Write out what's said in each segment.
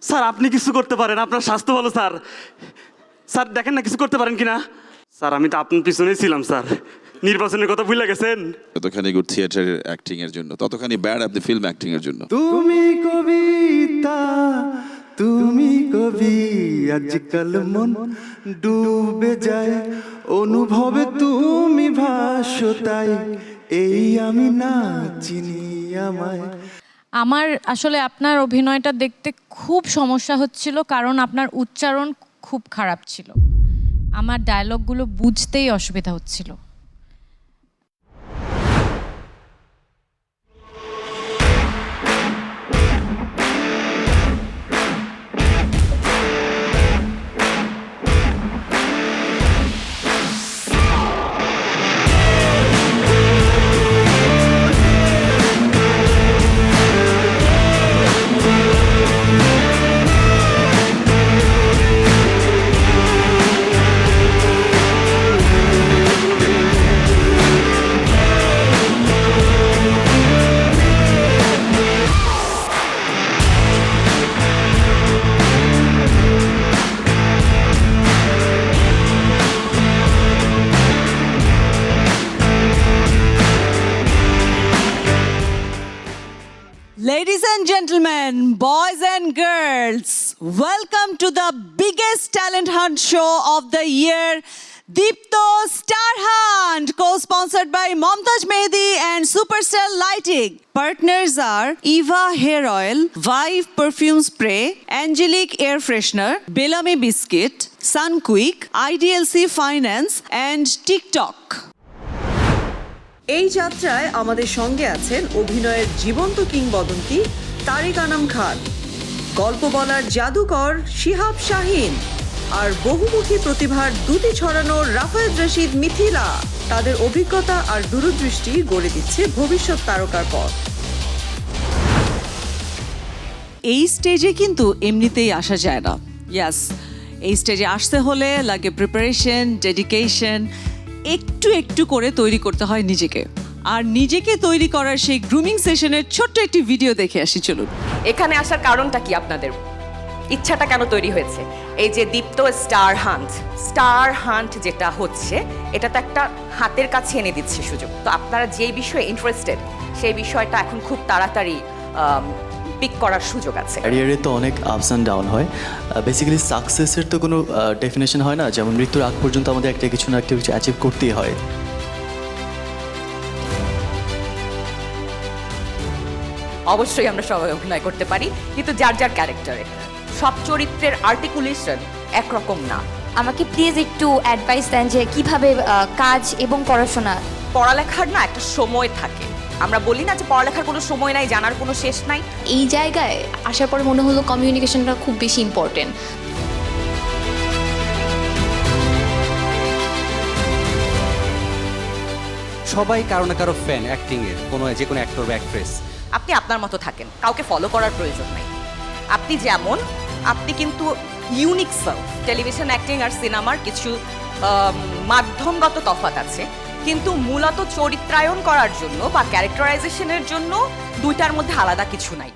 Sir আপনি কিছু করতে পারেন, আপনার স্বাস্থ্য ভালো স্যার। স্যার দেখেন না কিছু করতে পারেন কিনা। স্যার আমি তো আপনার পিছনেই ছিলাম স্যার, নির্বাচনের কথা ভুলে গেছেন। যতখানি গুড থিয়েটার অ্যাক্টিং এর জন্য ততখানি ব্যাড আপনি ফিল্ম অ্যাক্টিং এর জন্য। তুমি কবিতা তুমি কবি, আজকাল মন ডুবে যায় অনুভবে, তুমি ভাষ্য তাই এই আমি না চিনি আমায়। আমার আসলে আপনার অভিনয়টা দেখতে খুব সমস্যা হচ্ছিল, কারণ আপনার উচ্চারণ খুব খারাপ ছিল। আমার ডায়লগগুলো বুঝতেই অসুবিধা হচ্ছিল। Ladies and gentlemen, boys and girls, welcome to the biggest talent hunt show of the year, Deepto Star Hunt, co-sponsored by Momtaj Mehdi and Superstar Lighting. Partners are Eva Hair Oil, Vive Perfume Spray, Angelique Air Freshener, Bellamy Biscuit, Sunquick, IDLC Finance and TikTok. এই যাত্রায় আমাদের সঙ্গে আছেন অভিনয়ের জীবন্ত কিংবদন্তি তারিক আনাম খান, গল্প বলার জাদুকর শিহাব শাহিন, আর বহুমুখী প্রতিভার দুটি ছড়ানো রাফায়েত রশিদ মিথিলা। তাদের অভিজ্ঞতা আর দূরদৃষ্টি গড়ে দিচ্ছে ভবিষ্যৎ তারকার পথ। এই স্টেজে কিন্তু এমনিতেই আসা যায় না। ইয়াস, এই স্টেজে আসতে হলে লাগে প্রিপারেশন, ডেডিকেশন, একটু একটু করে তৈরি করতে হয় নিজেকে। আর নিজেকে তৈরি করার সেই গ্রুমিং সেশনের ছোট্ট একটি ভিডিও দেখে আসি, চলুন। এখানে আসার কারণটা কি, আপনাদের ইচ্ছাটা কেন তৈরি হয়েছে? এই যে দীপ্ত স্টার হান্ট যেটা হচ্ছে, এটা তো একটা হাতের কাছে এনে দিচ্ছে সুযোগ। তো আপনারা যে বিষয়ে ইন্টারেস্টেড সেই বিষয়টা এখন খুব তাড়াতাড়ি পিক করার সুযোগ আছে। ক্যারিয়ারে তো অনেক আপস অ্যান্ড ডাউন হয়। বেসিক্যালি সাকসেসের তো কোনো ডেফিনেশন হয় না, যেমন মৃত্যুর আগ পর্যন্ত আমাদের একটা কিছু না একটা কিছু অ্যাচিভ করতেই হয়। অবশ্যই আমরা সবাই অভিনয় করতে পারি, কিন্তু যার যার ক্যারেক্টারে। সব চরিত্রের আর্টিকুলেশন একরকম না। আমাকে প্লিজ একটু অ্যাডভাইস দেন যে কিভাবে কাজ এবং পড়ালেখার না একটা সময় থাকে। আমরা বলি না যে পড়ালেখার কোনো সময় নাই, জানার কোনো শেষ নাই। এই জায়গায় আসার পরে মনে হলো কমিউনিকেশনটা খুব বেশি ইম্পর্টেন্ট। সবাই কারো না কারো ফ্যান অ্যাক্টিং এর, কোনো যে কোনো অ্যাক্টর বা অ্যাক্ট্রেস। আপনি আপনার মতো থাকেন, কাউকে ফলো করার প্রয়োজন নাই। আপনি যেমন, আপনি কিন্তু ইউনিক সেলফ। টেলিভিশন অ্যাক্টিং আর সিনেমার কিছু মাধ্যমগত তফাৎ আছে, কিন্তু মূলত চরিত্রায়ন করার জন্য বা ক্যারেক্টারাইজেশনের জন্য দুইটার মধ্যে আলাদা কিছু নাই।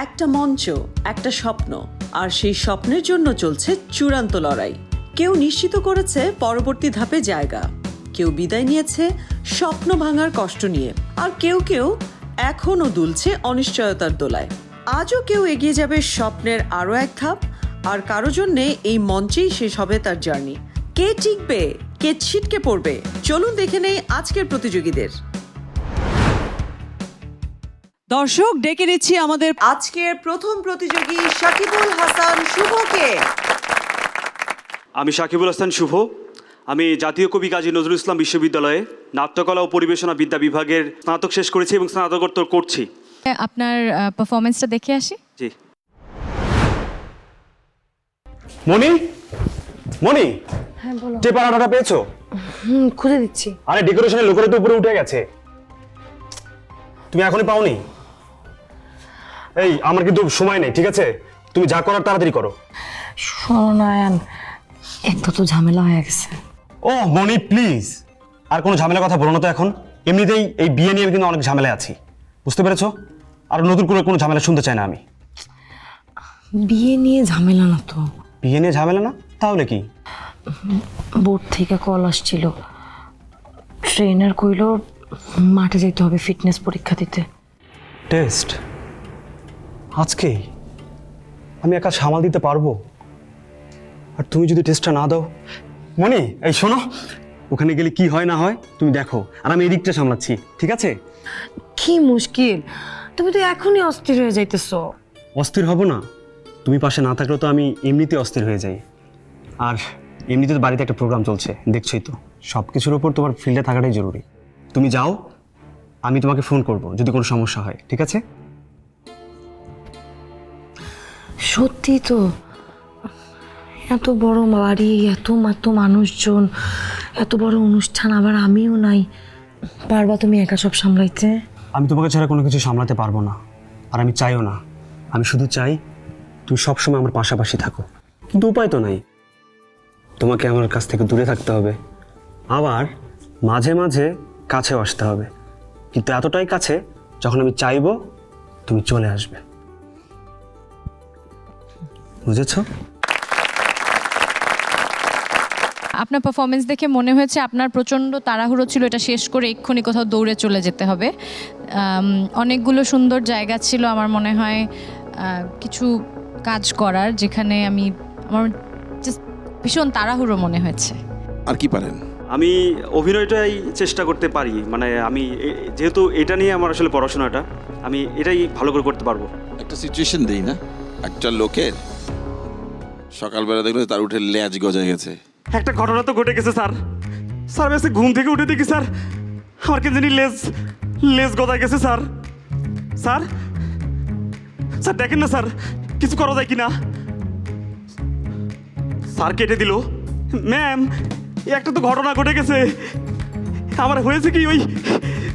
একটা মঞ্চ, একটা স্বপ্ন, আর সেই স্বপ্নের জন্য চলছে চূড়ান্ত লড়াই। কেউ নিশ্চিত করেছে পরবর্তী ধাপে জায়গা, কেউ বিদায় নিয়েছে স্বপ্ন ভাঙার কষ্ট নিয়ে, আর কেউ কেউ এখনো দুলছে অনিশ্চয়তার দোলায়। আজও কেউ এগিয়ে যাবে স্বপ্নের আরো এক ধাপ, আর কারো জন্যে এই মঞ্চেই শেষ হবে তার জার্নি। কে টিকবে, কে ছিটকে পড়বে, চলুন দেখে নেই আজকের প্রতিযোগীদের। দর্শক, ডেকে নিচ্ছি আমাদের আজকের প্রথম প্রতিযোগী শাকিবুল হাসান শুভকে। আমি শাকিবুল হাসান শুভ। আমি জাতীয় কবি কাজী নজরুল ইসলাম বিশ্ববিদ্যালয়ে নাট্যকলা ও পরিবেশনা বিদ্যা বিভাগের স্নাতক শেষ করেছি এবং স্নাতকোত্তর করছি। আপনার পারফরমেন্সটা দেখে আসি। জি। মনি, হ্যাঁ বলো। টেপার অর্ডারটা পেয়েছো? খুঁজে দিচ্ছি। আরে ডেকোরেশনের লোকেরা তো উপরে উঠে গেছে, তুমি এখনই পাওনি? এই আমার কিন্তু সময় নেই, ঠিক আছে? তুমি যা করার তাড়াতাড়ি করো। শোনো নায়ান, এত তো ঝামেলা হয়ে গেছে। ও মনি প্লিজ, আর কোনো ঝামেলার কথা বলো না তো এখন। এমনিতেই এই বিয়ে নিয়ে কিন্তু অনেক ঝামেলা আছি, বুঝতে পেরেছো? আর নতুন করে কোনো ঝামেলা শুনতে চাই না আমি। বিয়ে নিয়ে ঝামেলা না তো। বিয়ে নিয়ে ঝামেলা না তাহলে কি? বোর্ড থেকে কল আসছিল, ট্রেনার কইল মাঠে যেতে হবে ফিটনেস পরীক্ষা দিতে। টেস্ট আজকেই? আমি একা সামাল দিতে পারবো? আর তুমি যদি টেস্টটা না দাও? মনি, এই শোনো, ওখানে গেলে কি হয় না হয় তুমি দেখো, আর আমি এদিকটা সামলাচ্ছি, ঠিক আছে? কি মুশকিল, তুমি তো এখনই অস্থির হয়ে যাইতেছো। অস্থির হব না? তুমি পাশে না থাকলেও তো আমি এমনিতে অস্থির হয়ে যাই। আর এমনিতে তো বাড়িতে একটা প্রোগ্রাম চলছে, দেখছোই তো। সব কিছুর ওপর তোমার ফিল্ডে থাকাটাই জরুরি। তুমি যাও, আমি তোমাকে ফোন করব যদি কোনো সমস্যা হয়, ঠিক আছে? সত্যি তো, এত বড় বাড়ি, এত মানুষজন, এত বড় অনুষ্ঠান, আবার আমিও নাই। পারবা তুমি একা সব সামলাইতে? আমি তোমাকে ছাড়া কোনো কিছু সামলাতে পারবো না, আর আমি চাইও না। আমি শুধু চাই তুমি সবসময় আমার পাশাপাশি থাকো, কিন্তু উপায় তো নাই। তোমাকে আমার কাছ থেকে দূরে থাকতে হবে, আবার মাঝে মাঝে কাছেও আসতে হবে, কিন্তু এতটাই কাছে যখন আমি চাইবো তুমি চলে আসবে। বুঝেছো? আপনার পারফরমেন্স দেখে মনে হয়েছে আপনার প্রচণ্ড তাড়াহুড়ো ছিল এটা শেষ করে এক্ষুনি কোথাও দৌড়ে চলে যেতে হবে। অনেকগুলো সুন্দর জায়গা ছিল আমার মনে হয় কিছু কাজ করার, যেখানে আমার জাস্ট ভীষণ তাড়াহুড়ো মনে হয়েছে। আর কি পারেন? আমি অভিনয়টাই চেষ্টা করতে পারি, মানে আমি যেহেতু এটা নিয়ে আমার আসলে পড়াশোনাটা, আমি এটাই ভালো করে করতে পারবো। একটা সিচুয়েশন দেই না, একটা লোকের সকালবেলা দেখলো তার উঠে লেজ গজায় গেছে। একটা ঘটনা তো ঘটে গেছে স্যার। স্যার আমি ঘুম থেকে উঠে দেখি স্যার আমার কে জানি লেজ গজায় গেছে স্যার। স্যার স্যার দেখেন না স্যার, কিছু করা যায় কিনা? স্যার কেটে দিল। ম্যাম, একটা তো ঘটনা ঘটে গেছে, আমার হয়েছে কি ওই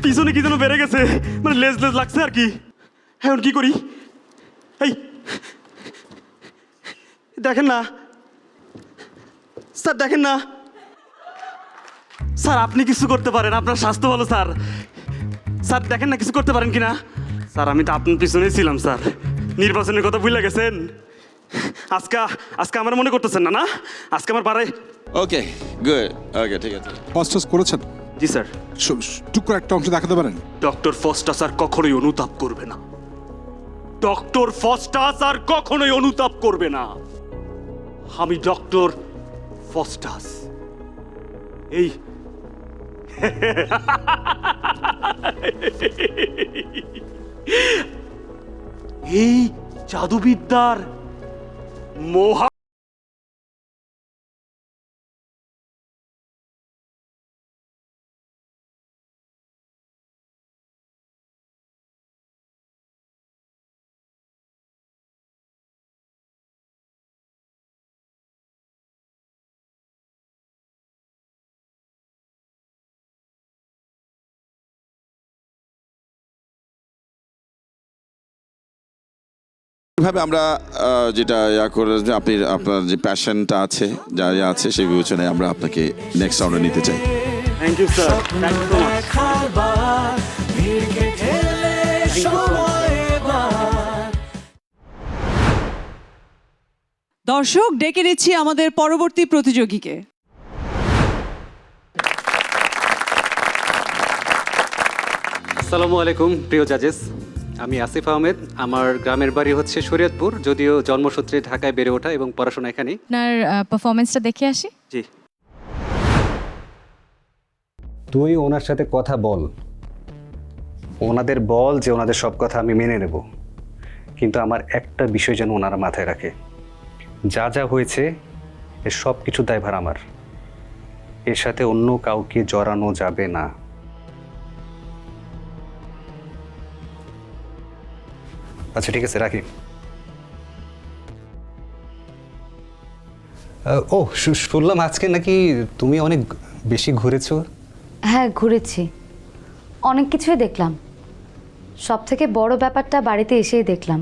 পিছনে কি যেন বেড়ে গেছে, মানে লেজ লাগছে আর কি। এখন কি করি? এই দেখেন না স্যার, দেখেন না স্যার, আপনি কিছু করতে পারেন, আপনার স্বাস্থ্য ভালো স্যার। স্যার দেখেন না কিছু করতে পারেন কিনা? স্যার আমি তো আপনার পিছনেই ছিলাম স্যার, নির্বাচনের কথা ভুলে গেছেন। আজকে আমার মনে করতেছেন না? না আজকে আমার পাড়ায়। ওকে গুড, ওকে ঠিক আছে। ফস্টাস করেছেন? জি স্যার। টুক করে একটা অংশ দেখাতে পারেন? ডক্টর ফস্টাস আর কখনোই অনুতাপ করবে না। ডক্টর ফস্টাস আর কখনোই অনুতাপ করবে না। আমি ডক্টর ফস্টাস। এই জাদুবিদ্যার মহা ভাবে আমরা যেটা করে যে আপনার যে প্যাশনটা আছে, যা যা আছে সেই বিবেচনায় আমরা আপনাকে নেক্সট রাউন্ডে নিতে চাই। Thank you sir, thank you so much. দর্শক, ডেকে নিচ্ছি আমাদের পরবর্তী প্রতিযোগীকে। আসসালামু আলাইকুম প্রিয় জাজেস, আমি আসিফ আহমেদ। আমার গ্রামের বাড়ি হচ্ছে শরীয়তপুর, যদিও জন্মসূত্রে ঢাকায় বেড়ে ওঠা এবং পড়াশোনা এখানেই। আপনার পারফরমেন্সটা দেখে আসি। জি। তুই ওনার সাথে কথা বল, ওনাদের বল যে ওনাদের সব কথা আমি মেনে নেব, কিন্তু আমার একটা বিষয় যেন ওনারা মাথায় রাখে, যা যা হয়েছে এর সব কিছু দায়ভার আমার, এর সাথে অন্য কাউকে জড়ানো যাবে না। আচ্ছা ঠিক আছে, রাখি। ও শুনলাম আজকে নাকি তুমি অনেক বেশি ঘুরেছো। হ্যাঁ ঘুরেছি, অনেক কিছুই দেখলাম। সব থেকে বড় ব্যাপারটা বাড়িতে এসেই দেখলাম,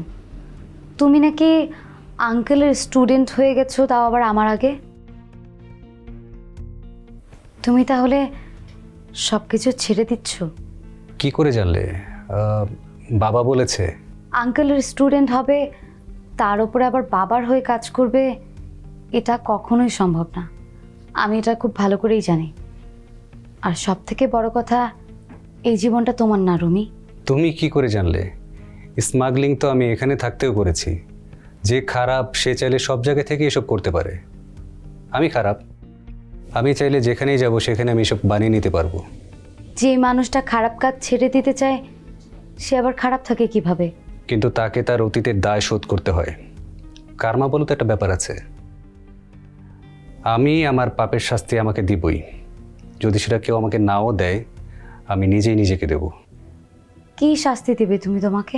তুমি নাকি আঙ্কেলের স্টুডেন্ট হয়ে গেছো, তাও আবার আমার আগে। তুমি তাহলে সব কিছু ছেড়ে দিচ্ছ? কি করে জানলে? বাবা বলেছে? আঙ্কেলের স্টুডেন্ট হবে, তার উপরে আবার বাবার হয়ে কাজ করবে, এটা কখনোই সম্ভব না। আমি এটা খুব ভালো করেই জানি। আর সব থেকে বড় কথা, এই জীবনটা তোমার না রুমি। তুমি কি করে জানলে? স্মাগলিং তো আমি এখানে থাকতেও করেছি। যে খারাপ সে চাইলে সব জায়গা থেকে এসব করতে পারে। আমি খারাপ, আমি চাইলে যেখানেই যাব সেখানে আমি এসব বানিয়ে নিতে পারবো। যে মানুষটা খারাপ কাজ ছেড়ে দিতে চায় সে আবার খারাপ থাকে কিভাবে? কিন্তু তাকে তার অতীতের দায় শোধ করতে হয়। কার্মা বলে তো একটা ব্যাপার আছে। আমি আমার পাপের শাস্তি আমাকে দিবই। যদি সেটা কেউ আমাকে নাও দেয়, আমি নিজেই নিজেকে দেব। কি শাস্তি দিবে তুমি তোমাকে?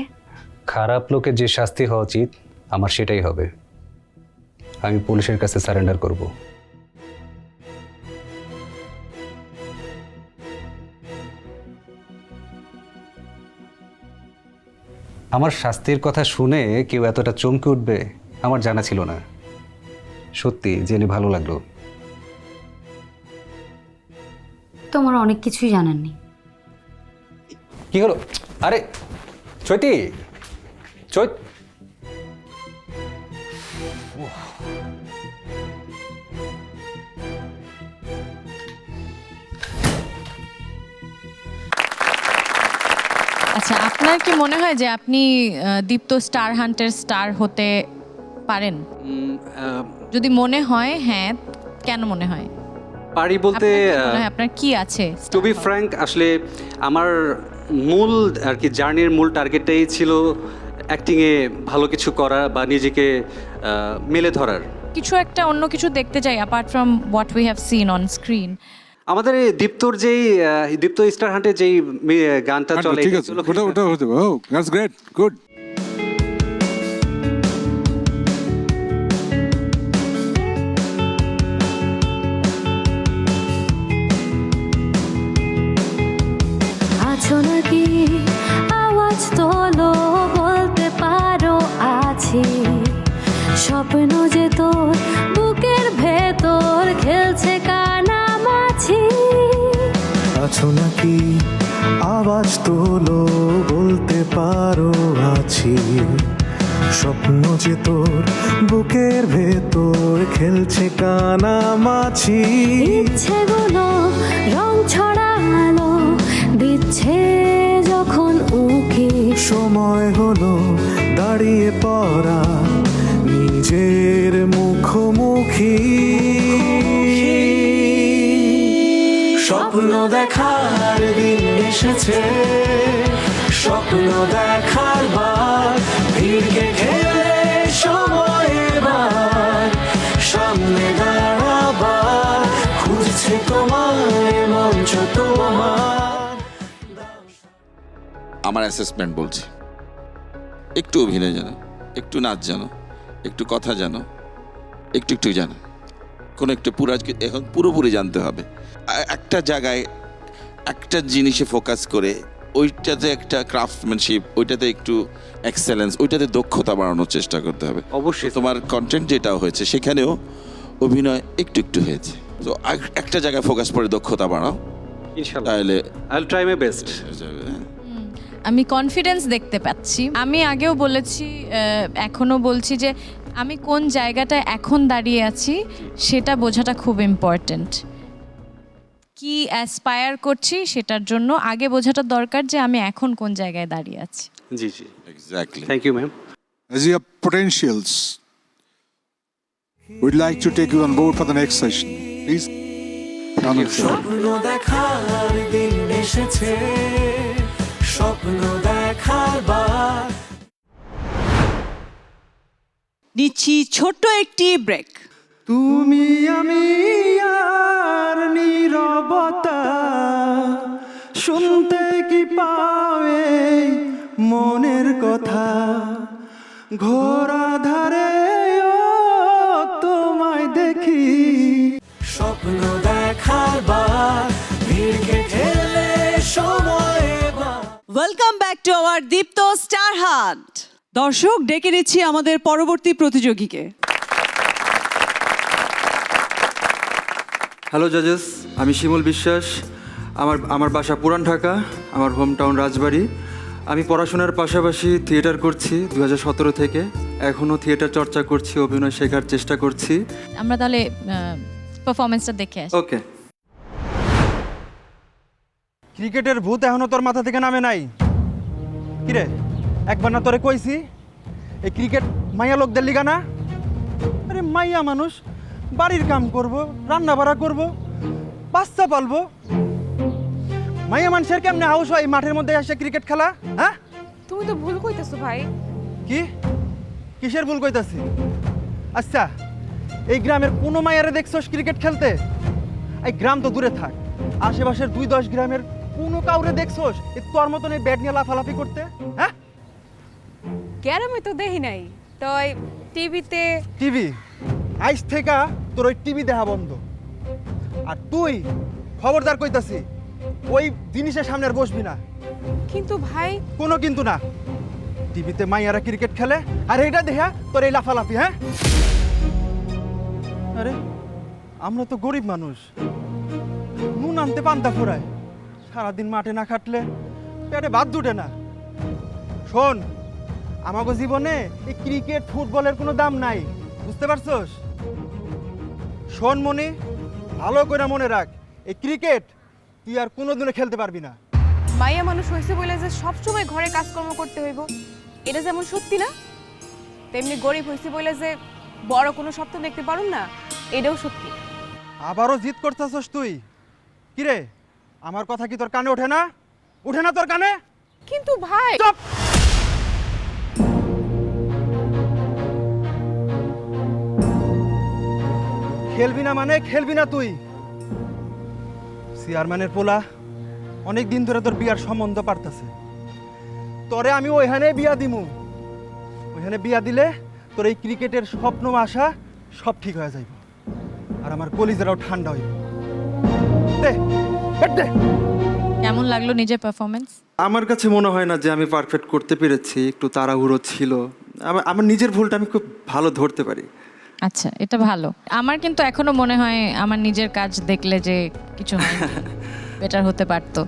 খারাপ লোকের যে শাস্তি হওয়া উচিত আমার সেটাই হবে। আমি পুলিশের কাছে সারেন্ডার করব। আমার শাস্তির কথা শুনে কেউ এতটা চমকে উঠবে আমার জানা ছিল না। সত্যি জেনে ভালো লাগলো। তোমার অনেক কিছুই জানাননি। কি হলো? আরে চৈতি, চৈত, আচ্ছা, আপনার কি মনে হয় যে আপনি দীপ্ত স্টার হান্টের স্টার হতে পারেন? যদি মনে হয়, হ্যাঁ, কেন মনে হয়? পারি বলতে আপনার কি মনে হয়, আপনার কি আছে? টু বি ফ্র্যাঙ্ক, আসলে আমার মূল আর কি জার্নির মূল টার্গেটটাই ছিল অ্যাক্টিংয়ে ভালো কিছু করা বা নিজেকে মেলে ধরার। কিছু একটা অন্য কিছু দেখতে চাই apart from what we have seen on screen. আমাদের এই দীপ্তর যেই দীপ্ত স্টার হান্টে যেই গানটা চলে, ঠিক আছে, ওটা হতে হবে। ও দ্যাটস গ্রেট, গুড। আছো নাকি? আওয়াজ তোলো, বলতে পারো আছি। স্বপ্ন যে তোর বুকের ভেতর খেলছে কানামাছি। আছো নাকি? আওয়াজ তোলো, বলতে পারো আছি। স্বপ্ন যে তোর বুকের ভেতর খেলছে কানামাছি। ইচ্ছেগুলো রং ছড়ালো, দিচ্ছে যখন উকি। সময় হলো দাঁড়িয়ে পড়া, নিজের মুখোমুখি। স্বপ্ন দেখার দিন এসেছে, স্বপ্ন দেখার বার। ভিড়কে ঘেরে সময় এবার, সামনে দাঁড়াবার। খুঁজছে তোমায় মঞ্চ তোমার। আমার অ্যাসেসমেন্ট বলছি, একটু অভিনয় জানো, একটু নাচ জানো, একটু কথা জানো, একটু একটু জানো, কোনো একটু এখন পুরোপুরি জানতে হবে। একটা জায়গায় একটা জিনিসে ফোকাস করে ওইটাতে একটা ক্রাফটম্যানশিপ, ওইটাতে একটু এক্সেলেন্স, ওইটাতে দক্ষতা বাড়ানোর চেষ্টা করতে হবে। অবশ্যই তোমার কন্টেন্ট যেটা হয়েছে সেখানেও অভিনয় একটু একটু হয়েছে, তো একটা জায়গায় ফোকাস করে দক্ষতা বাড়াও, ইনশাআল্লাহ। তাহলে I will try my best. আমি কনফিডেন্স দেখতে পাচ্ছি। আমি আগেও বলেছি, এখনও বলছি যে আমি কোন জায়গাটায় এখন দাঁড়িয়ে আছি সেটা বোঝাটা খুব ইম্পর্ট্যান্ট। কি অ্যাসপায়ার করছি সেটার জন্য আগে বোঝাটা দরকার যে আমি এখন কোন জায়গায় দাঁড়িয়ে আছি। জি জি, exactly. Thank you ma'am. As you have potentials, we'd like to take you on board for the next session. Please. স্বপ্ন দেখার দিন এসেছে, স্বপ্ন দেখার বার। নিচ্ছি ছোট্ট একটি ব্রেক। তুমি আমি আর নীরবতা, শুনতে কি পাবে মনের কথা। ঘোরা ধারে ও তোমায় দেখি, স্বপ্ন দেখার বার। ভিড়কে ঠেলে সময় এবার। Welcome back to our Deepto star hunt. দর্শক, ডেকে নিচ্ছি আমাদের পরবর্তী প্রতিযোগীকে। হ্যালো জাজেস, আমি শিমুল বিশ্বাস। আমার বাসা পুরান ঢাকা, আমার হোম টাউন রাজবাড়ী। আমি পড়াশোনার পাশাপাশি থিয়েটার করছি 2017 থেকে। এখনও থিয়েটার চর্চা করছি, অভিনয় শেখার চেষ্টা করছি। আমরা তাহলে পারফরমেন্সটা দেখে আসি। ওকে। ক্রিকেটের ভূত এখনো তোর মাথা থেকে নামে নাই? কিরে, একবার না তোরে কইছি এই ক্রিকেট মাইয়া লোকদের লিগা না? আরে মাইয়া মানুষ বাড়ির কাম করব, রান্না বাড়া করব, বাচ্চা পালবো। মাইয়া মানুষের কেমনে হাউস হয় এই মাঠের মধ্যে এসে ক্রিকেট খেলা? হ্যাঁ, তুমি তো ভুল কইতেছো ভাই। কি কিসের ভুল কইতাছি? আচ্ছা, এই গ্রামের কোনো মাইয়ারে দেখছস ক্রিকেট খেলতে? এই গ্রাম তো দূরে থাক, আশেপাশের 2-10 গ্রামের কোনো কাউরে দেখছস এই তোর মতন এই ব্যাট নিয়ে লাফালাফি করতে? হ্যাঁ, গ্রামে তো দেখি নাই, তাই টিভিতে। টিভি আইস থেকে তোর ওই টিভি দেখা বন্ধ। আর তুই খবরদার কইতাছি ওই জিনিসের সামনে আর বসবি না। কিন্তু ভাই, কোনো কিন্তু না। টিভিতে মাইয়ারা ক্রিকেট খেলে আর এইটা দেখা তোর এই লাফালাফি। হ্যাঁ, আরে আমরা তো গরিব মানুষ, নুন আনতে পান্তা ফুরায়, সারাদিন মাঠে না খাটলে পেটে ভাত জুটে না। শোন, আমাকে জীবনে এই ক্রিকেট ফুটবলের কোনো দাম নাই, বুঝতে পারছস? শোন মনি, ভালো করে মনে রাখ, এই ক্রিকেট তুই আর কোনোদিনও খেলতে পারবি না। মাইয়া মানুষ হইছে বলে যে সবসময় ঘরে কাজকর্ম করতে হইব, এটা যেমন সত্যি না, তেমনি গরিব হইছে বলে যে বড় কোনো স্বপ্ন দেখতে পারুম না, এটাও সত্যি। আবারও জিদ করতেছস তুই? কিরে, আমার কথা কি তোর কানে ওঠে না? ওঠে না তোর কানে? কিন্তু ভাই, চুপ! খেলবি না মানে খেলবি না তুই। চেয়ারম্যানের পোলা অনেক দিন ধরে তোর বিয়ার সম্বন্ধ পারতেছে। তোরে আমি ওইখানে বিয়া দিমু। ওইখানে বিয়া দিলে তোর এই ক্রিকেটের স্বপ্ন আশা সব ঠিক হয়ে যাইব, আর আমার কলিজারাও ঠান্ডা হইব। দে, হেড দে। কেমন লাগলো নিজের পারফরমেন্স? আমার কাছে মনে হয় না যে আমি পারফেক্ট করতে পেরেছি, একটু তাড়াহুড়ো ছিল। আমার নিজের ভুলটা আমি খুব ভালো ধরতে পারি। আচ্ছা, এটা ভালো। আমার কিন্তু এখনো মনে হয় আমার নিজের কাজ দেখলে যে কিছু হয়নি, বেটার হতে পারতো।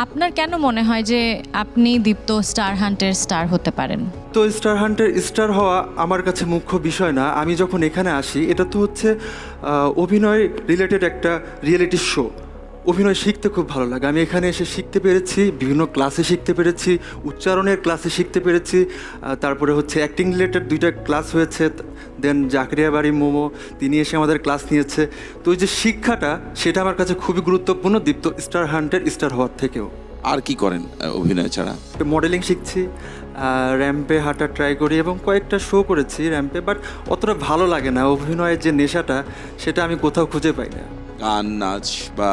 আপনার কেন মনে হয় যে আপনি দীপ্ত স্টার হান্টের স্টার হতে পারেন? তো স্টার হান্টের স্টার হওয়া আমার কাছে মুখ্য বিষয় না। আমি যখন এখানে আসি, এটা তো হচ্ছে অভিনয় রিলেটেড একটা রিয়েলিটি শো। অভিনয় শিখতে খুব ভালো লাগে। আমি এখানে এসে শিখতে পেরেছি, বিভিন্ন ক্লাসে শিখতে পেরেছি, উচ্চারণের ক্লাসে শিখতে পেরেছি, তারপরে হচ্ছে অ্যাক্টিং রিলেটেড 2টা ক্লাস হয়েছে। দেন জাকরিয়া বাড়ি মোমো, তিনি এসে আমাদের ক্লাস নিয়েছে। তো ওই যে শিক্ষাটা, সেটা আমার কাছে খুবই গুরুত্বপূর্ণ দীপ্ত স্টার হান্টের স্টার হওয়ার থেকেও। আর কি করেন অভিনয় ছাড়া? মডেলিং শিখছি, র্যাম্পে হাঁটা ট্রাই করি এবং কয়েকটা শো করেছি র্যাম্পে, বাট অতটা ভালো লাগে না। অভিনয়ের যে নেশাটা, সেটা আমি কোথাও খুঁজে পাই না। গান, নাচ বা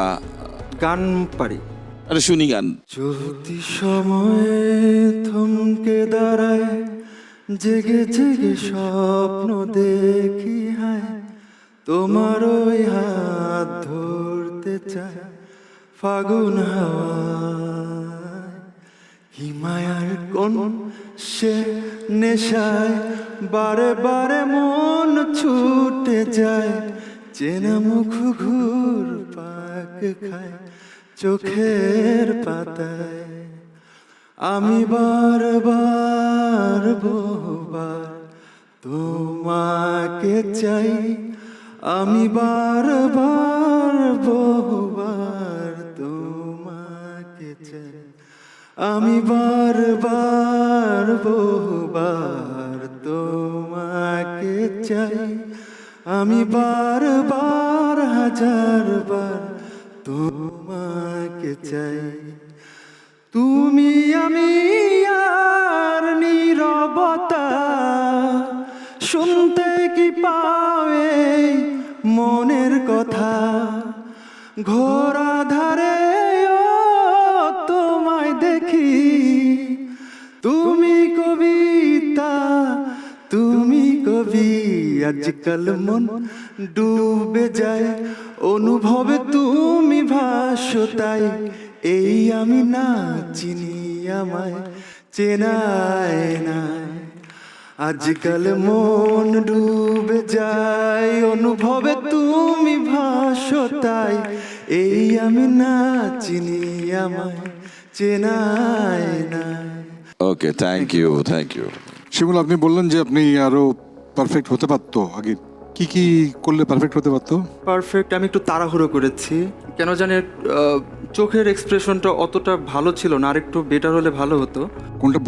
গান পারি। আরে শুনি গান। যদি সময় থমকে দাঁড়ায়, জেগে জেগে স্বপ্ন দেখি, হায় তোমার ওই হাত ধরতে চায় ফাগুন হাওয়ায়। কি মায়ার কোন সে নেশায় বারে বারে মন ছুটে যায়, চেনা মুখ ঘুর পাক খায় চোখের পাতায়। আমি বারবার বহুবার তোমাকে চাই, আমি বারবার বহুবার তোমাকে চাই, আমি বারবার বহুবার তোমাকে চাই, আমি বারবার হাজারবার তোমাকে চাই। তুমি আমি আর নীরবতা শুনতে কি পাবে মনের কথা, ঘোরা ধারে তোমায় দেখি, তুমি কবিতা তুমি কবি। আজকাল মন ডুবে যায় অনুভবে, তুমি ভাসো তাই, এই আমি না চিনি আমায় চেনায় না। আজকাল মন ডুবে যায় অনুভবে, তুমি ভাসো তাই, এই আমি না চিনি আমায় চেনাই না। ওকে, থ্যাংক ইউ, থ্যাংক ইউ। শিমুল, আপনি বললেন যে আপনি আরো পারফেক্ট হতে পারতো আগে, কি কি করলে পারফেক্ট হতে পারতো? পারফেক্ট আমি একটু তাড়াহুড়ো করেছি, কেন জানি চোখের এক্সপ্রেশনটা অতটা ভালো ছিল না, আর একটু বেটার হলে ভালো হতো। কোনটা?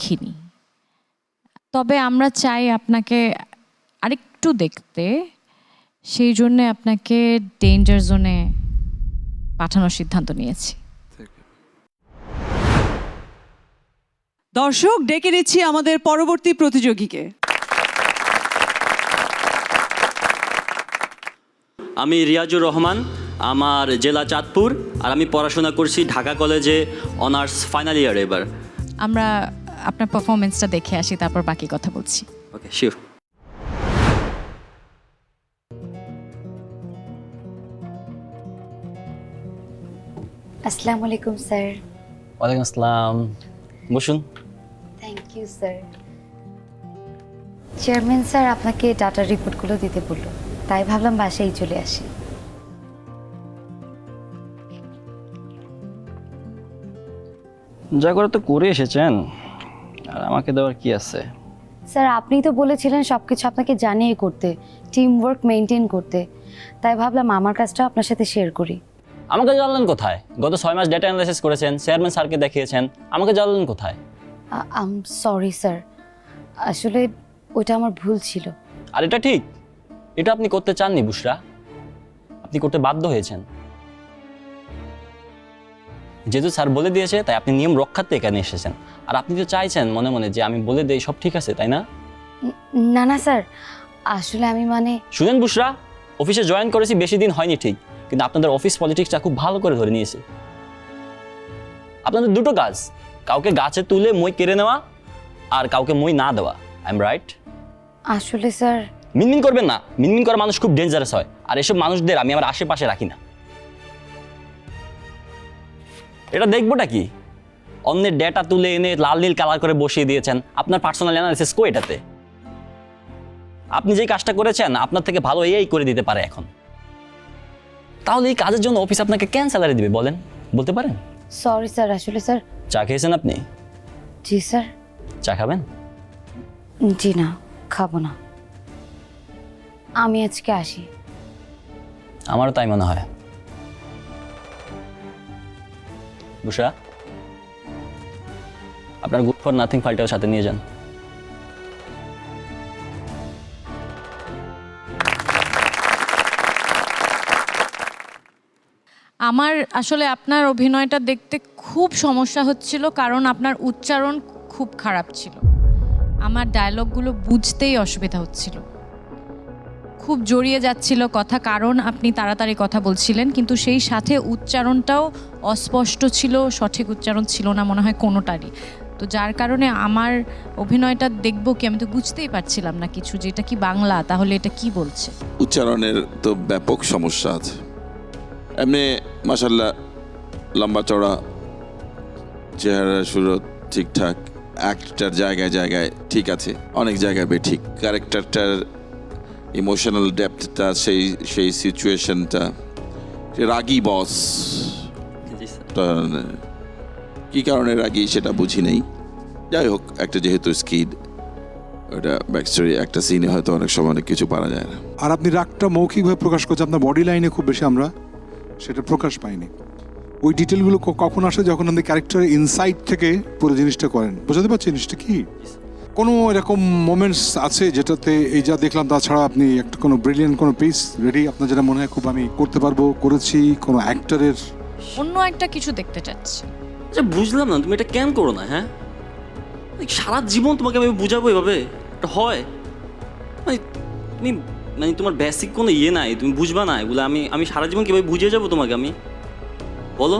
দেখিনি, তবে আমরা চাই আপনাকে আরেকটু দেখতে, সেই জন্যে আপনাকে ডেঞ্জার জোনে পাঠানোর সিদ্ধান্ত নিয়েছি। দর্শক, ডেকে নিচ্ছি আমাদের পরবর্তী প্রতিযোগীকে। আমি রিয়াজুর রহমান, আমার জেলা চাঁদপুর, আর আমি পড়াশোনা করছি ঢাকা কলেজে অনার্স ফাইনাল ইয়ার এবার। আমরা আপনার পারফরমেন্সটা দেখে আসি, তারপর বাকি কথা বলছি। Okay, sure. আসসালামু আলাইকুম স্যার। ওয়ালাইকুম আসসালাম, বসুন। Thank you sir. Chairman sir আপনাকে ডাটার রিপোর্টগুলো দিতে বললো, তাই ভাবলাম বাসায় চলে আসি। যা করে তো করে এসেছেন, আর আমাকে দেওয়ার কি আছে? স্যার আপনিই তো বলেছিলেন সব কিছু আপনাকে জানিয়ে করতে, টিম ওয়ার্ক মেনটেন করতে, তাই ভাবলাম আমার কাজটা আপনার সাথে শেয়ার করি। আমাকে জানলেন কোথায়? গত 6 মাস ডেটা অ্যানালাইসিস করেছেন, চেয়ারম্যান স্যারকে দেখিয়েছেন, আমাকে জানলেন কোথায়? আম সরি স্যার, আসলে ওটা আমার ভুল ছিল। আর এটা ঠিক, এটা আপনি করতে চাননি বুশরা, আপনি করতে বাধ্য হয়েছেন। যেহেতু স্যার বলে দিয়েছে, তাই আপনি নিয়ম রক্ষার্থে এখানে এসেছেন। আর আপনি তো চাইছেন মনে মনে যে আমি বলে দেই সব ঠিক আছে, তাই না? না না স্যার, আসলে আমি শুনেন বুশরা, অফিসে জয়েন করেছি বেশি দিন হয়নি ঠিক, কিন্তু আপনাদের অফিস পলিটিক্সটা খুব ভালো করে ধরে নিয়েছে। আপনাদের দুটো কাজ, কাউকে গাছে তুলে মই কেড়ে নেওয়া আর কাউকে মই না দেওয়া। I am right? আসলে স্যার মিনমিন করবেন না, মিনমিন করা মানুষ খুব ডেঞ্জারাস হয়, আর এসব মানুষদের আমি আমার আশেপাশে রাখি না। এটা দেখবোটা কি? অন্যের ডেটা তুলে এনে লাল নীল কালার করে বসিয়ে দিয়েছেন, আপনার পার্সোনাল অ্যানালিসিস কো এটাতে? আপনি যেই কাজটা করেছেন আপনার থেকে ভালো এই করে দিতে পারে এখন। তাহলে এই কাজের জন্য অফিস আপনাকে কেন স্যালারি দিবে বলেন, বলতে পারেন? সরি স্যার, আসলে স্যার। চা খেয়েছেন আপনি? জি স্যার। চা খাবেন? জি না, খাবো না, আমি আজকে আসি। আমারও তাই মনে হয়। বুশরা, আপনার গুড ফর নাথিং ফাইলটাও সাথে নিয়ে যান। আমার আসলে আপনার অভিনয়টা দেখতে খুব সমস্যা হচ্ছিল, কারণ আপনার উচ্চারণ খুব খারাপ ছিল। আমার ডায়লগগুলো বুঝতেই অসুবিধা হচ্ছিল, খুব জড়িয়ে যাচ্ছিল কথা, কারণ আপনি তাড়াতাড়ি কথা বলছিলেন, কিন্তু সেই সাথে উচ্চারণটাও অস্পষ্ট ছিল, সঠিক উচ্চারণ ছিল না মনে হয় কোনোটারই। তো যার কারণে আমার অভিনয়টা দেখবো কি, আমি তো বুঝতেই পারছিলাম না কিছু, যে এটা কি বাংলা, তাহলে এটা কি বলছে। উচ্চারণের তো ব্যাপক সমস্যা আছে। এমনি মাশাল্লাহ লম্বা চড়া, চেহারা সুরত ঠিকঠাক, অ্যাক্টটার জায়গায় জায়গায় ঠিক আছে, অনেক জায়গায় বেঠিক। ক্যারেক্টারটার ইমোশনাল ডেপথটা, সেই সিচুয়েশনটা, রাগী বস কি কারণে রাগী সেটা বুঝি নেই। যাই হোক, একটা যেহেতু স্কিড, ওটা ব্যাকস্টোরি, একটা সিনে হয়তো অনেক সময় অনেক কিছু পারা যায় না। আর আপনি রাগটা মৌখিকভাবে প্রকাশ করছেন, আপনার বডি লাইনে খুব বেশি আমরা সেটা প্রকাশ পাইনি। ওই ডিটেলগুলো কখন আসে? যখন আপনি ক্যারেক্টারের ইনসাইট থেকে পুরো জিনিসটা করেন। বোঝাতে পারছি জিনিসটা কি? কোনো এরকম মোমেন্টস আছে যেটাতে এই যা দেখলাম তাছাড়া আপনি একটা কোনো ব্রিলিয়েন্ট কোনো পিস রেডি, আপনার যেটা মনে হয় খুব আমি করতে পারবো, করেছি, কোনো অ্যাক্টরের অন্য একটা কিছু দেখতে চাচ্ছি। আচ্ছা বুঝলাম না, তুমি এটা কেন করো না? হ্যাঁ, সারা জীবন তোমাকে আমি বুঝাবো এভাবে? এটা হয় মানে তুমি মানে তোমার বেসিক কোনো ইয়ে নাই, তুমি বুঝবা না এগুলো। আমি সারা জীবন কীভাবে বুঝিয়ে যাবো তোমাকে? আমি বলো,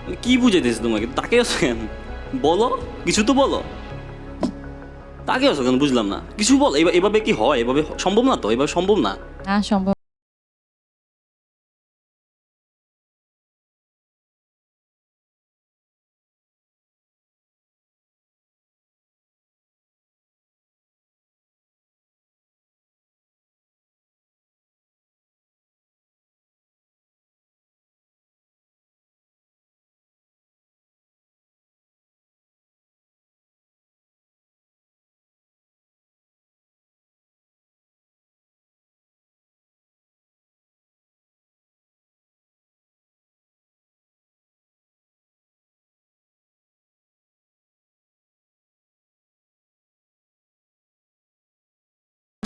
আমি কী বুঝিয়ে দিয়েছি তোমাকে? তাকে আছো কেন? বলো, কিছু তো বলো। তাকে আছো কেন? বুঝলাম না, কিছু বল। এভাবে কি হয়? এভাবে সম্ভব না তো, এভাবে সম্ভব না। না সম্ভব।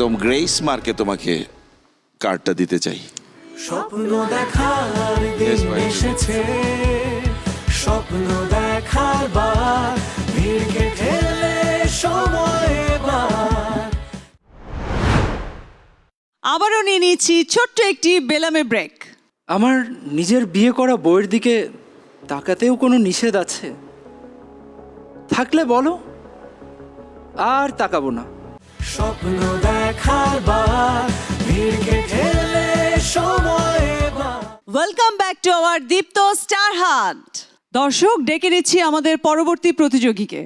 একদম গ্রেস মার্কে তোমাকে কার্ডটা দিতে চাই। স্বপ্ন দেখার দিন এসেছে, স্বপ্ন দেখার বার, ভিড়কে ঠেলে সময় এবার। আবারও নিয়ে নিয়েছি ছোট্ট একটি বেলামে ব্রেক। আমার নিজের বিয়ে করা বউয়ের দিকে তাকাতেও কোনো নিষেধ আছে? থাকলে বলো, আর তাকাবো না। স্বপ্ন দেখার বার, ভিড়কে ঠেলে সময় এবার। Welcome back to our Deepto star hunt. দর্শক, ডেকে নিচ্ছি আমাদের পরবর্তী প্রতিযোগীকে।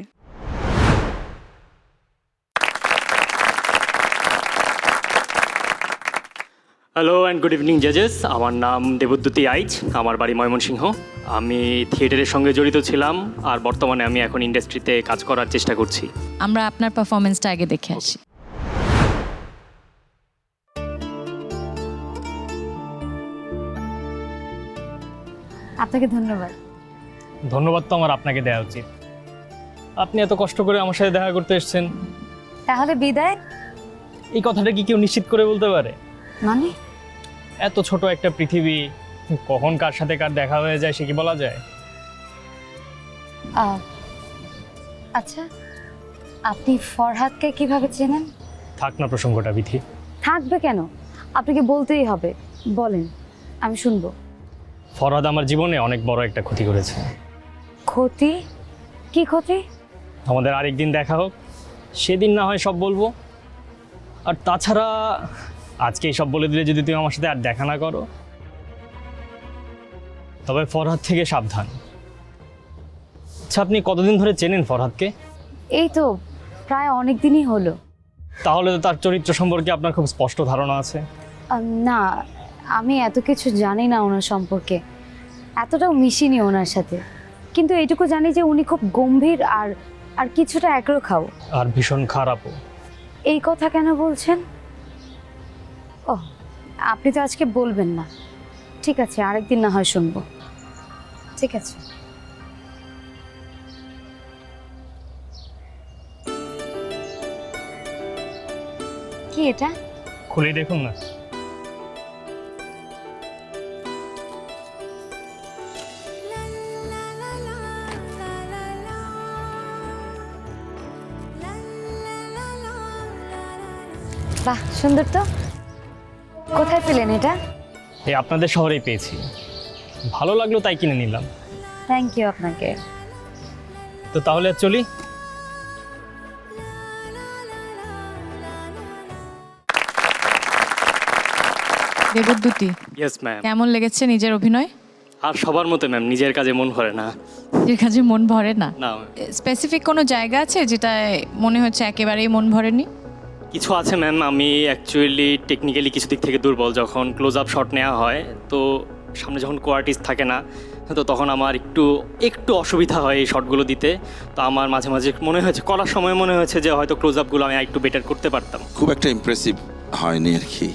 হ্যালো অ্যান্ড গুড ইভিনিং জাজেস। আমার নাম দেবদ্যুতি আইচ, আমার বাড়ি ময়মনসিংহ। আমি থিয়েটারের সঙ্গে জড়িত ছিলাম, আর বর্তমানে আমি এখন ইন্ডাস্ট্রিতে কাজ করার চেষ্টা করছি। আমরা আপনার পারফরমেন্সটা আগে দেখে আসি। আপনাকে ধন্যবাদ। ধন্যবাদ তো আমার আপনাকে দেওয়া উচিত। আপনি এত কষ্ট করে আমার সাথে দেখা করতে এসেছেন, তাহলে বিদায়? এই কথাটা কি কেউ নিশ্চিত করে বলতে পারে? মানে এত ছোট একটা পৃথিবী, কখন কার সাথে কার দেখা হয়ে যায় সে কি বলা যায়? আচ্ছা, আপনি ফরহাদকে কিভাবে চেনেন? থাক না প্রসঙ্গটা বিধি। থাকবে কেন? আপনাকে বলতেই হবে, বলেন, আমি শুনবো। ফরহাদ আমার জীবনে অনেক বড় একটা ক্ষতি করেছে। ক্ষতি? কি ক্ষতি? আমাদের আরেকদিন দেখা হোক, সেদিন না হয় সব বলবো। আর তাছাড়া আজকে সব বলে দিলে যদি তুমি আমার সাথে আর দেখা না করো, তবে ফরহাদ থেকে সাবধান। আচ্ছা, আপনি কতদিন ধরে চেনেন ফরহাদকে? এই তো প্রায় অনেক দিনই হলো। তাহলে তো তার চরিত্র সম্পর্কে আপনার খুব স্পষ্ট ধারণা আছে। না, আমি এত কিছু জানি না ওনার সম্পর্কে, এতটাও মিশিনি ওনার সাথে, কিন্তু এইটুকু জানি যে উনি খুব গম্ভীর আর কিছুটা একরোখাও, আর ভীষণ খারাপও। এই কথা কেন বলছেন? ও, আপনি তো আজকে বলবেন না। ঠিক আছে, আরেকদিন না হয় শুনবো। ঠিক আছে। কি এটা? খুলে দেখুন না। বাহ, সুন্দর তো। কোথায় পেলেন এটা? এই আপনাদের শহরেই পেয়েছি, ভালো লাগলো তাই কিনে নিলাম। থ্যাংক ইউ আপনাকে। তো তাহলে চলি। Debdyuti, yes ma'am. কেমন লেগেছে নিজের অভিনয়? আর সবার মতো ম্যাম, নিজের কাজে মন ভরে না। নিজের কাজে মন ভরে না? না। স্পেসিফিক কোনো জায়গা আছে যেটা মনে হচ্ছে একেবারেই মন ভরেনি? কিছু আছে ম্যাম, আমি অ্যাকচুয়ালি টেকনিক্যালি কিছু দিক থেকে দুর্বল। যখন ক্লোজ আপ শট নেওয়া হয় তো সামনে যখন কোয়ার্টিস্ট থাকে না, তো তখন আমার একটু একটু অসুবিধা হয় এই শটগুলো দিতে। তো আমার মাঝে মাঝে মনে হয়েছে, করার সময় মনে হয়েছে যে হয়তো ক্লোজ আপগুলো আমি একটু বেটার করতে পারতাম। খুব একটা ইমপ্রেসিভ হয়নি আর কি,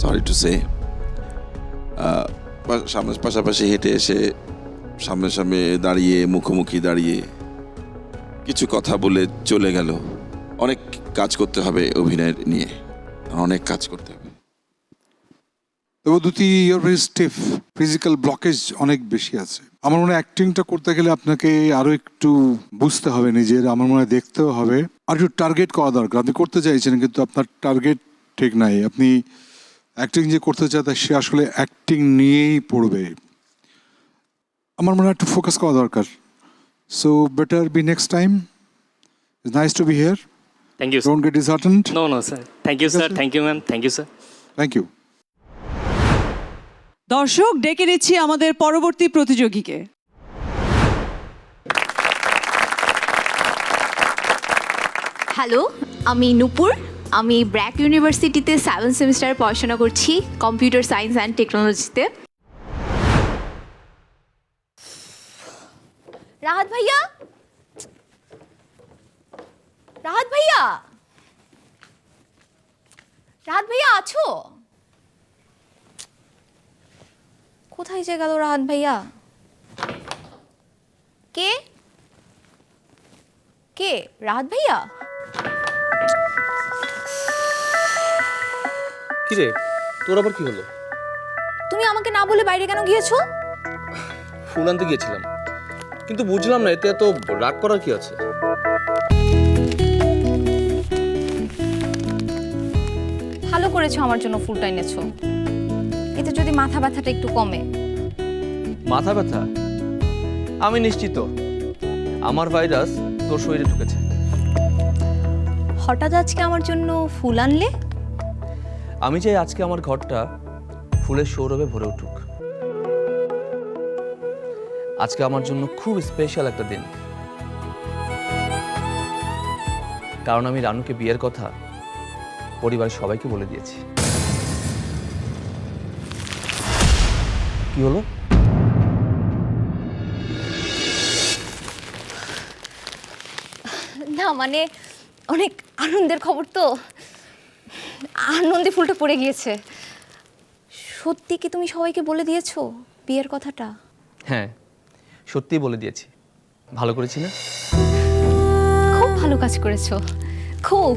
সরি টু সে। পাশাপাশি হেঁটে এসে সামনে সামনে দাঁড়িয়ে মুখোমুখি দাঁড়িয়ে কিছু কথা বলে চলে গেল। অনেক কাজ করতে হবে অভিনয় নিয়ে, অনেক কাজ করতে হবে। Debduti your very stiff, physical blockage অনেক বেশি আছে। আমার মনে হয় অ্যাক্টিংটা করতে গেলে আপনাকে আরো একটু বুঝতে হবে নিজের, আমার মনে হয় দেখতেও হবে, আর একটু টার্গেট করা দরকার। আপনি করতে চাইছেন কিন্তু আপনার টার্গেট ঠিক নাই। আপনি অ্যাক্টিং যে করতে চায় তা সে আসলে অ্যাক্টিং নিয়েই পড়বে। আমার মনে হয় একটু ফোকাস করা দরকার। So better be next time. It's nice to be here. Thank you. Don't get disheartened. No no sir, thank you sir, thank you ma'am, thank you sir. Thank you. দর্শক, ডেকে নিচ্ছি আমাদের পরবর্তী প্রতিযোগীকে। হ্যালো, আমি নূপুর। আমি ব্র্যাক ইউনিভার্সিটিতে 7th সেমিস্টারে পড়াশোনা করছি, কম্পিউটার সায়েন্স অ্যান্ড টেকনোলজিতে। রাহাত ভাইয়া, রাহাত ভাইয়া, রাহাত ভাইয়া আছো? কোথায় যে গেল রাহাত ভাইয়া? কে কে রাহাত ভাইয়া? কি রে, তোর আবার কি হলো? তুমি আমাকে না বলে বাইরে কেন গিয়েছো? ফুল আনতে গিয়েছিলাম, কিন্তু বুঝলাম না এতে এত রাগ করার কি আছে। ভালো করেছো আমার জন্য ফুলটা এনেছো, এতে যদি মাথা ব্যথাটা একটু কমে। মাথা ব্যথা? আমি নিশ্চিত আমার ভাইরাস তোর শরীরে ঢুকেছে। হঠাৎ আজকে আমার জন্য ফুল আনলে? আমি চাই আজকে আমার ঘরটা ফুলের সৌরভে ভরে উঠুক। আজকে আমার জন্য খুব স্পেশাল একটা দিন, কারণ আমি রানুকে বিয়ের কথা পরিবারের সবাইকে বলে দিয়েছি। কি হলো? না মানে অনেক আনন্দের খবর তো, আনন্দে ফুলটা পড়ে গিয়েছে। সত্যি কি তুমি সবাইকে বলে দিয়েছো বিয়ের কথাটা? হ্যাঁ, সত্যিই বলে দিয়েছি। ভালো করেছি না? খুব ভালো কাজ করেছো, খুব,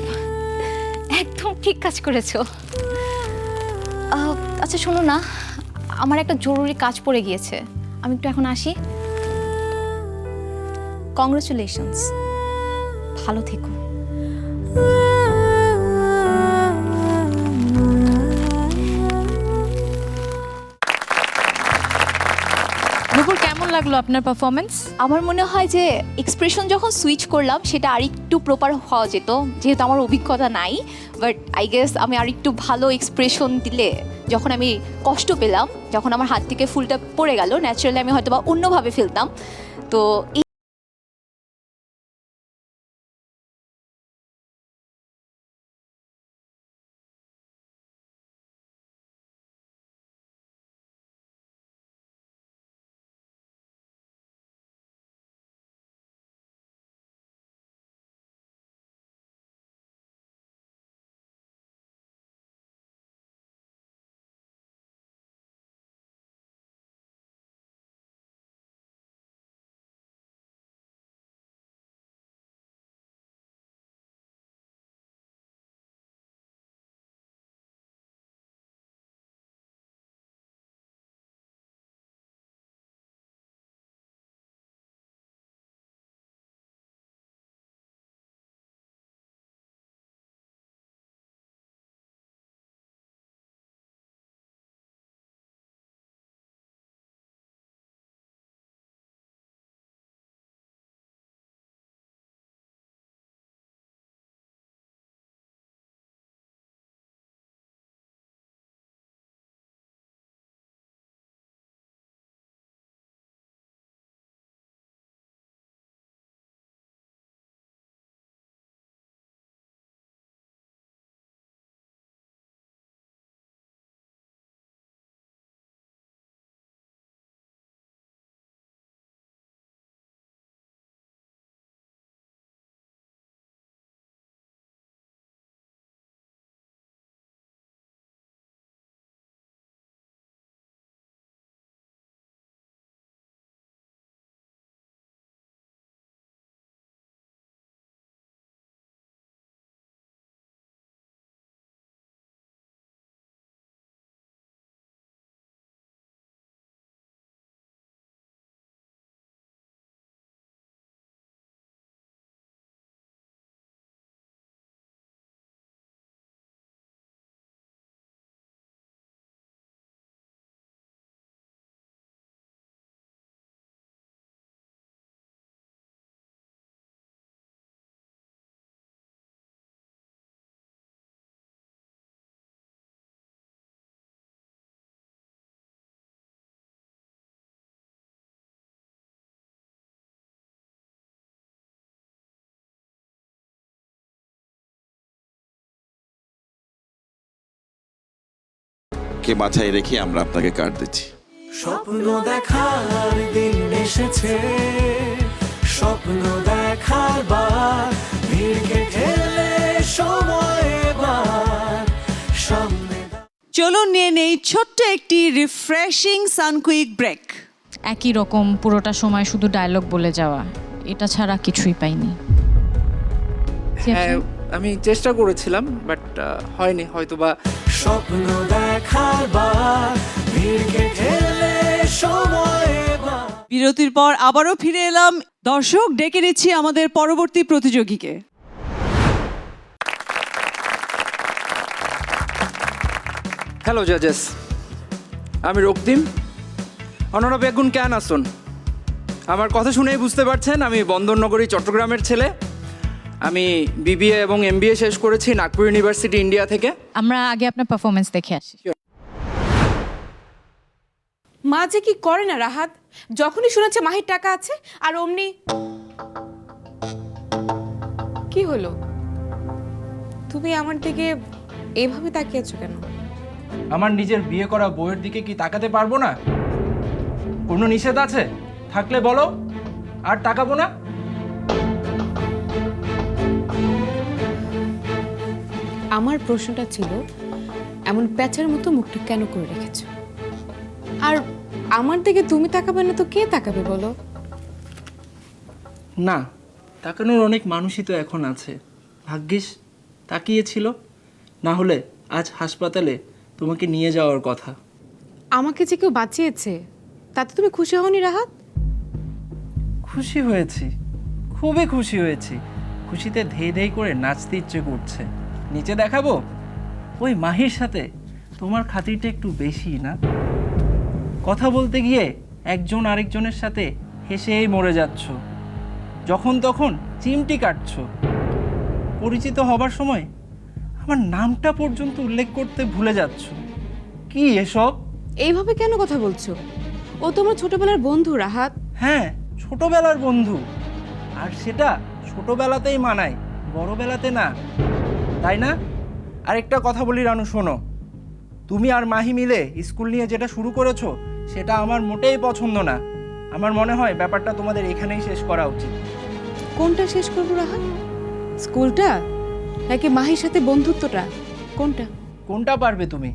একদম ঠিক কাজ করেছো। আচ্ছা শোনো না, আমার একটা জরুরি কাজ পড়ে গিয়েছে, আমি একটু এখন আসি। কংগ্রেচুলেশনস, ভালো থেকো। নূপুর, কেমন লাগলো আপনার পারফরমেন্স? আমার মনে হয় যে এক্সপ্রেশন যখন সুইচ করলাম সেটা আরেকটু প্রপার হওয়া যেত, যেহেতু আমার অভিজ্ঞতা নাই। বাট আই গেস আমি আরেকটু ভালো এক্সপ্রেশন দিলে, যখন আমি কষ্ট পেলাম, যখন আমার হাত থেকে ফুলটা পড়ে গেল, ন্যাচারালি আমি হয়তো বা অন্যভাবে ফেলতাম। তো কে মাথায় রেখে আমরা আপনাকে কার্ড দিচ্ছি। স্বপ্ন দেখার দিন এসেছে, স্বপ্ন দেখার বার, ভিড়কে ঠেলে সময় এবার সামনে। চলুন নিয়ে নেই ছোট্ট একটি রিফ্রেশিং সানকুইক ব্রেক। একই রকম পুরোটা সময় শুধু ডায়লগ বলে যাওয়া, এটা ছাড়া কিছুই পাইনি। হ্যাঁ, আমি চেষ্টা করেছিলাম বাট হয়নি হয়তোবা। স্বপ্ন দেখার বার, ভিড়কে ঠেলে সময় এবার। বিরতির পর আবারও ফিরে এলাম। দর্শক, ডেকে নিচ্ছি আমাদের পরবর্তী প্রতিযোগীকে। হ্যালো জাজেস, আমি রক্তিম। অনারা বেগুন কেন আসুন? আমার কথা শুনেই বুঝতে পারছেন আমি বন্দরনগরী চট্টগ্রামের ছেলে। আমি বিবিএ এবং এমবিএ শেষ করেছি নাগপুর ইউনিভার্সিটি ইন্ডিয়া থেকে। আমরা আগে আপনার পারফরমেন্স দেখে আসি। মা যে কি করে না রাহাত, যখনই শুনেছে মাহির টাকা আছে আর অমনি। কি হলো, তুমি আমার দিকে এভাবে তাকিয়েছো কেন? আমার নিজের বিয়ে করা বউয়ের দিকে কি তাকাতে পারবো না? কোনো নিষেধ আছে? থাকলে বলো, আর তাকাবো না। আমার প্রশ্নটা ছিল, এমন প্যাঁচার মতো মুখটা কেন করে রেখেছো? আর আমার দিকে তুমি তাকাবে না তো কে তাকাবে বলো? না, তাকানোর অনেক মানুষই তো এখন আছে। ভাগ্যিস তাকিয়েছিল, না হলে আজ হাসপাতালে তোমাকে নিয়ে যাওয়ার কথা। আমাকে যে কেউ বাঁচিয়েছে তাতে তুমি খুশি হওনি রাহাত? খুশি হয়েছি, খুবই খুশি হয়েছি। খুশিতে ধেই ধেই করে নাচতে ইচ্ছে করছে। নিচে দেখাবো? ওই মাহির সাথে তোমার খাতিরটা একটু বেশি না? কথা বলতে গিয়ে একজন আরেকজনের সাথে হেসেই মরে যাচ্ছ, যখন তখন চিমটি কাটছো। পরিচিত হবার সময় আমার নামটা পর্যন্ত উল্লেখ করতে ভুলে যাচ্ছ। কি এসব? এইভাবে কেন কথা বলছো? ও তোমার ছোটবেলার বন্ধু রাহাত। হ্যাঁ, ছোটবেলার বন্ধু, আর সেটা ছোটবেলাতেই মানায়, বড়বেলাতে না, তাই না? আরেকটা কথা বলি রানু, শোনো। তুমি আর মাহি মিলে স্কুল নিয়ে যেটা শুরু করেছো সেটা আমার মোটেই পছন্দ না। আমার মনে হয় ব্যাপারটা তোমাদের এখানেই শেষ করা উচিত। কোনটা শেষ করবো রাহাত? স্কুলটা নাকি মাহির সাথে বন্ধুত্বটা? কোনটা? কোনটা পারবে তুমি?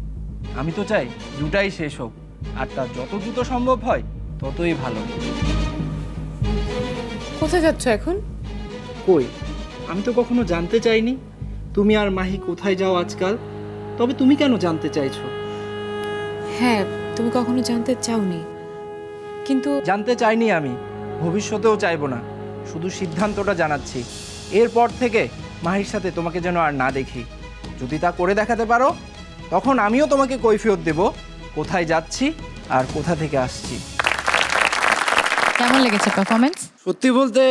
আমি তো চাই দুটাই শেষ হোক, আর তা যত দ্রুত সম্ভব হয় ততই ভালো। কোথায় যাচ্ছ এখন? কই, আমি তো কখনো জানতে চাইনি তুমি আর মাহি কোথায় যাও আজকাল। তবে তুমি কেন জানতে চাইছো? হ্যাঁ, তুমি কখনো জানতে চাওনি, কিন্তু জানতে চাইনি আমি, ভবিষ্যতেও চাইবো না। শুধু সিদ্ধান্তটা জানাচ্ছি, এরপর থেকে মাহির সাথে তোমাকে যেন আর না দেখি। যদি তা করে দেখাতে পারো, তখন আমিও তোমাকে কৈফিয়ত দেব কোথায় যাচ্ছি আর কোথা থেকে আসছি। কেমন লেগেছে পারফরমেন্স? সত্যি বলতে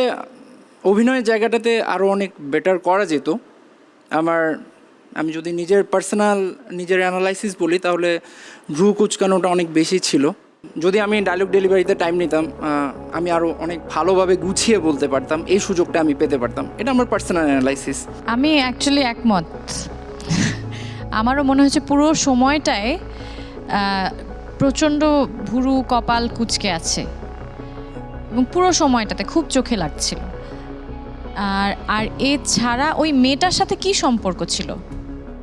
অভিনয়ের জায়গাটাতে আরও অনেক বেটার করা যেত। আমি যদি নিজের অ্যানালাইসিস বলি, তাহলে ভ্রু কুচকানোটা অনেক বেশি ছিল। যদি আমি ডায়লগ ডেলিভারিতে টাইম নিতাম, আমি আরও অনেক ভালোভাবে গুছিয়ে বলতে পারতাম, এই সুযোগটা আমি পেতে পারতাম। এটা আমার পার্সোনাল অ্যানালাইসিস। আমি অ্যাকচুয়ালি একমত। আমারও মনে হচ্ছে পুরো সময়টায় প্রচণ্ড ভুরু কপাল কুচকে আছে এবং পুরো সময়টাতে খুব চোখে লাগছিল। আর এছাড়া ওই মেয়েটার সাথে কি সম্পর্ক ছিল?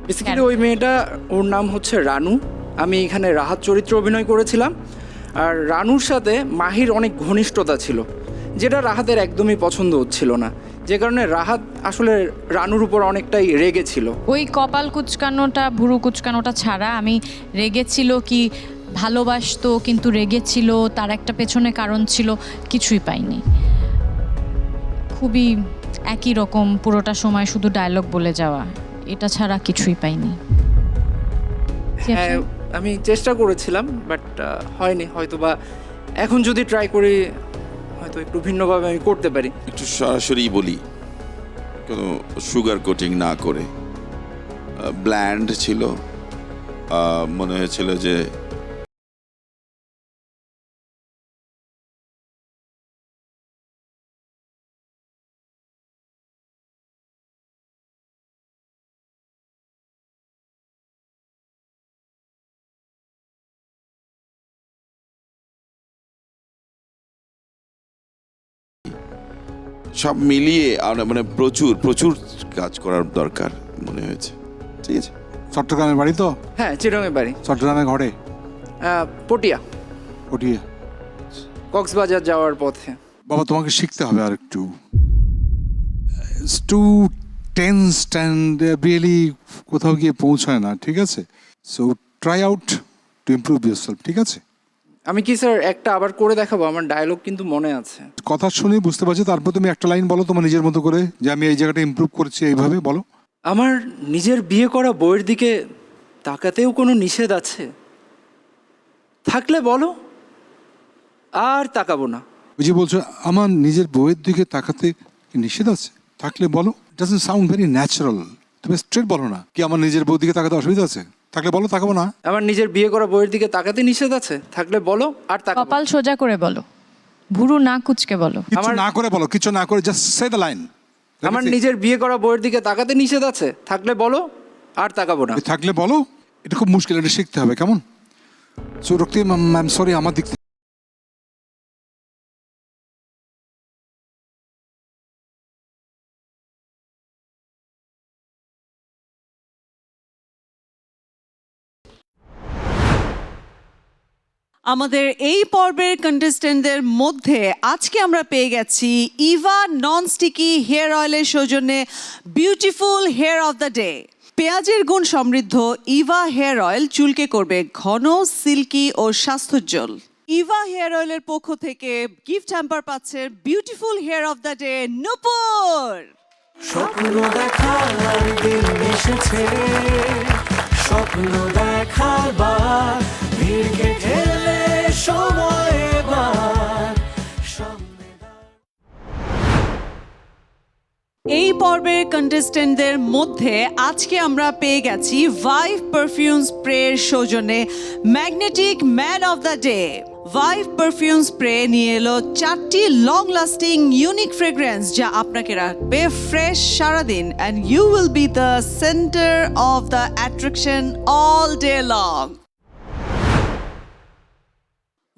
বেসিক্যালি ওই মেয়েটা, ওর নাম হচ্ছে রানু। আমি এখানে রাহাত চরিত্র অভিনয় করেছিলাম। আর রানুর সাথে মাহির অনেক ঘনিষ্ঠতা ছিল, যেটা রাহাতের একদমই পছন্দ হচ্ছিল না, যে কারণে রাহাত আসলে রানুর উপর অনেকটাই রেগেছিল। ওই কপাল কুচকানোটা, ভুরু কুচকানোটা ছাড়া আমি রেগেছিল কি ভালোবাসতো কিন্তু রেগেছিল, তার একটা পেছনে কারণ ছিল, কিছুই পাইনি। খুবই একই রকম পুরোটা সময় শুধু ডায়লগ বলে যাওয়া, এটা ছাড়া কিছুই পাইনি। হ্যাঁ, আমি চেষ্টা করেছিলাম বাট হয়নি। হয়তোবা এখন যদি ট্রাই করি হয়তো একটু ভিন্নভাবে আমি করতে পারি। একটু সরাসরি বলি, কোনো সুগার কোটিং না করে। ব্ল্যান্ড ছিল, মনে হয়েছিল যে সব মিলিয়ে মানে প্রচুর প্রচুর কাজ করার দরকার মনে হয়েছে। ঠিক আছে, চট্টগ্রামের বাড়ি তো? হ্যাঁ, চিরঙের বাড়ি। চট্টগ্রামে ঘরে? পটিয়া। পটিয়া, কক্সবাজার যাওয়ার পথে। বাবা তোমাকে শিখতে হবে আর একটু। টু টেন্সড অ্যান্ড রিয়েলি কোথাও গিয়ে পৌঁছায় না, ঠিক আছে? So try out to improve yourself, ঠিক আছে? আমি কি স্যার একটা আবার করে দেখাবো? আমার ডায়লগ কিন্তু মনে আছে। কথা শুনে বুঝতে পারছি, তারপর তুমি একটা লাইন বলো তোমার নিজের মতো করে, যে আমি এই জায়গাটা ইমপ্রুভ করেছি, এইভাবে বলো। আমার নিজের বিয়ে করা বইয়ের দিকে তাকাতেও কোনো নিষেধ আছে? থাকলে বলো, আর তাকাবো না। ওই যে বলছো আমার নিজের বইয়ের দিকে তাকাতে কি নিষেধ আছে? থাকলে বলো। Doesn't sound very natural. তুমি স্ট্রেট বলো না কি আমার নিজের বউয়ের দিকে তাকাতে অসুবিধা আছে? থাকলে বলো, তাকাবো না। আমার নিজের বিয়ে করা বইয়ের দিকে তাকাতে নিষেধ আছে? থাকলে বলো, আর তাকাবো। কপাল সোজা করে বলো, ভুরু না কুচকে বলো। কিছু না করে বলো, কিছু না করে জাস্ট সে দ্য লাইন। আমার নিজের বিয়ে করা বইয়ের দিকে তাকাতে নিষেধ আছে? থাকলে বলো, আর তাকাবো না। থাকলে বলো, এটা খুব মুশকিল, এটা শিখতে হবে, কেমন? So Raktim, I am sorry আমার দিক থেকে। আমাদের এই পর্বের কন্টেস্টেন্টদের মধ্যে আজকে আমরা পেয়ে গেছি ইভা নন স্টিকি হেয়ার অয়েলের সৌজন্যে beautiful hair of the day. পেঁয়াজের গুণ সমৃদ্ধ ইভা হেয়ার অয়েল চুলকে করবে ঘন, সিল্কি ও স্বাস্থ্যোজ্জ্বল। ইভা হেয়ার অয়েলের পক্ষ থেকে গিফট হ্যাম্পার পাচ্ছে beautiful hair of the day Nupur. স্বপ্ন দেখার দিন এসেছে, স্বপ্ন দেখার বার, ভিড়কে ঠেলে সময় এবার। এই পর্বের কন্টেস্টেন্টদের মধ্যে আজকে আমরা পেয়ে গেছি ভাইভ পারফিউম স্প্রের সৌজন্যে magnetic man of the day. Vibe perfume spray নিয়ে এলো 4টি লং লাস্টিং ইউনিক ফ্রেগ্রেন্স যা আপনাকে রাখবে ফ্রেশ সারাদিন, and you will be the centre of the attraction all day long.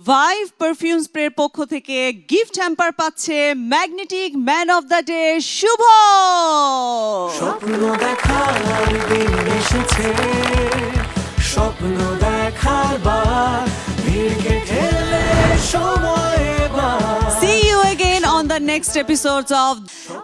Vibe perfume স্প্রের পক্ষ থেকে গিফট হ্যাম্পার পাচ্ছে magnetic man of the day Shubho. স্বপ্ন দেখার দিন এসেছে, স্বপ্ন দেখার বার, ভিড়কে ঠেলে সময় এবার। See you again on the next episodes of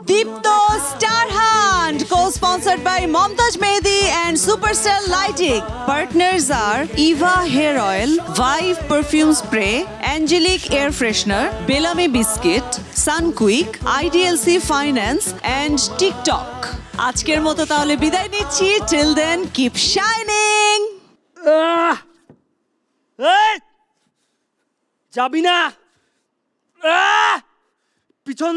Deepto Star Hunt, co-sponsored by Momtaj Mehdi and Supercell Lighting. Partners are Eva Hair Oil, Vive Perfume Spray, Angelic Air Freshener, Bellamy Biscuit, Sunquick, IDLC Finance and TikTok. আজকের মতো তাহলে বিদায় নিচ্ছি। Till then, keep shining. যাবি না, পিছন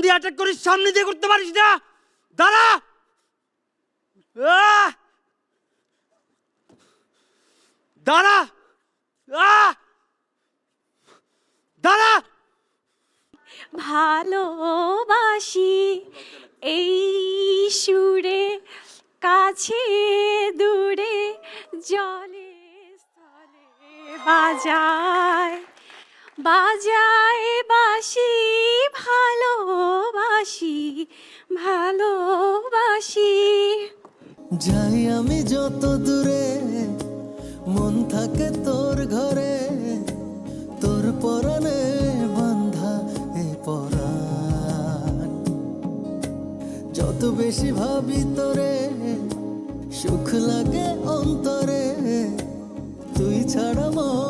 দিয়ে attack করিস, সামনে দিয়ে করতে পারিস না। দাঁড়া, দাঁড়া, দাঁড়া। ভালোবাসি এই সুরে, কাছে দূরে জলে স্থলে বাজায় বাজায় বাসি, ভালোবাসি ভালোবাসি। যাই আমি যত দূরে, মন থাকে তোর ঘরে, তোর পরাণে বান্ধা এ পরাণ। যত বেশি ভাবি তোরে, সুখ লাগে অন্তরে, তুই ছাড়া মন